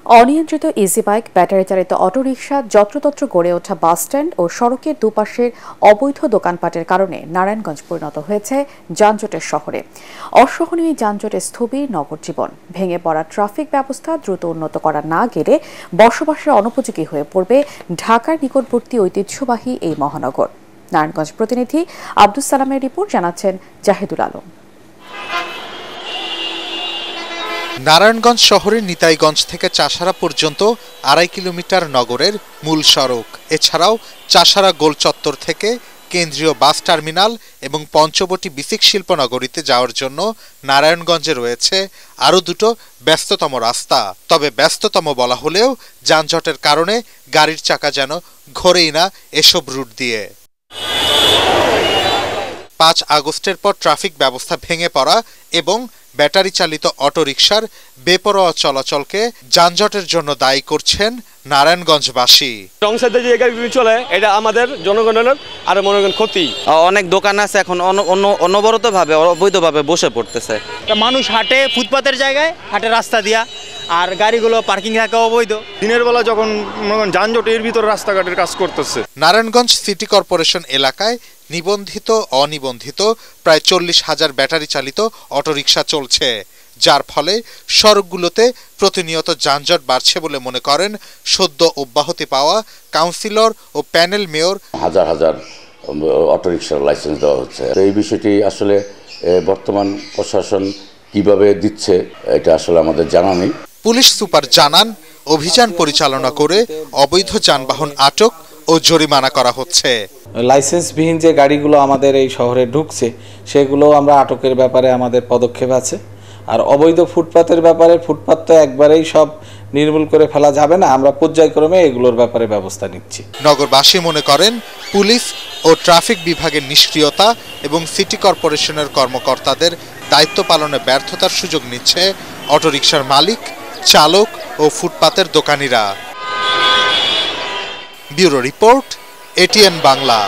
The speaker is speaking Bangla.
অনিয়ন্ত্রিত ইজি বাইক, ব্যাটারি চালিত অটোরিকশা, যত্রতত্র গড়ে ওঠা বাসস্ট্যান্ড ও সড়কের দুপাশের অবৈধ দোকানপাটের কারণে নারায়ণগঞ্জ পরিণত হয়েছে যানজটের শহরে। অসহনীয় যানজটে স্থবির নগর জীবন। ভেঙে পড়া ট্রাফিক ব্যবস্থা দ্রুত উন্নত করা না গেলে বসবাসের অনুপযোগী হয়ে পড়বে ঢাকার নিকটবর্তী ঐতিহ্যবাহী এই মহানগর। নারায়ণগঞ্জ প্রতিনিধি আব্দুস সালামের রিপোর্ট, জানাচ্ছেন জাহিদুল আলম। নারায়ণগঞ্জ শহরের নিতাইগঞ্জ থেকে চাষারা পর্যন্ত ২.৫ কিলোমিটার নগরের মূল সড়ক। এছাড়াও চাষারা গোল চত্বর থেকে কেন্দ্রীয় বাস টার্মিনাল এবং পঞ্চবটি বিসিক শিল্পনগরীতে যাওয়ার জন্য নারায়ণগঞ্জে রয়েছে আরও দুটো ব্যস্ততম রাস্তা। তবে ব্যস্ততম বলা হলেও যানজটের কারণে গাড়ির চাকা যেন ঘোরেই না এসব রুট দিয়ে। ৫ আগস্টের পর ট্রাফিক ব্যবস্থা ভেঙে পড়া এবং ব্যাটারি চালিত অটোরিকশার বেপরোয়া চলাচলকে যানজটের জন্য দায়ী করছেন নারায়ণগঞ্জবাসী। রং সাইডে যে গাড়িগুলি চলে, এটা আমাদের জনগণের আর মনোগণ ক্ষতি। অনেক দোকান আছে এখন অনবরতভাবে অবৈধভাবে বসে পড়তেছে। মানুষ হাঁটে ফুটপাতের জায়গায়, হাঁটে রাস্তা দিয়া, আর গাড়িগুলো পার্কিং থাকে অবৈধ। দিনের বেলা যখন যানজট এর ভিতর রাস্তাঘাটের কাজ করতেছে। নারায়ণগঞ্জ সিটি কর্পোরেশন এলাকায় নিবন্ধিত অনিবন্ধিত প্রায় ৪০,০০০ ব্যাটারি চালিত অটোরিকশা চলছে, যার ফলে সড়কগুলোতে প্রতিনিয়ত যানজট বাড়ছে বলে মনে করেন সদ্য অব্যাহতি পাওয়া কাউন্সিলর ও প্যানেল মেয়র। হাজার হাজার অটোরিকশার লাইসেন্স দেওয়া হচ্ছে। এই বিষয়টি আসলে বর্তমান প্রশাসন কিভাবে দিচ্ছে এটা আসলে আমাদের জানা নেই। পুলিশ সুপার জানান, অভিযান পরিচালনা করে অবৈধ যানবাহন আটক ও জরিমানা করা হচ্ছে। লাইসেন্সবিহীন যে গাড়িগুলো আমাদের এই শহরে ঢুকছে সেগুলো আমরা আটকের ব্যাপারে আমাদের পদক্ষেপ আছে। আর অবৈধ ফুটপাতের ব্যাপারে, ফুটপাত তো একবারেই সব নির্মূল করে ফেলা যাবে না, আমরা পর্যায়ক্রমে এগুলোর ব্যাপারে ব্যবস্থা নিচ্ছি। নগরবাসী মনে করেন পুলিশ ও ট্রাফিক বিভাগের নিষ্ক্রিয়তা এবং সিটি কর্পোরেশনের কর্মকর্তাদের দায়িত্ব পালনে ব্যর্থতার সুযোগ নিচ্ছে অটোরিকশার মালিক, চালক ও ফুটপাতের দোকানিরা। Bureau report, ATN Bangla.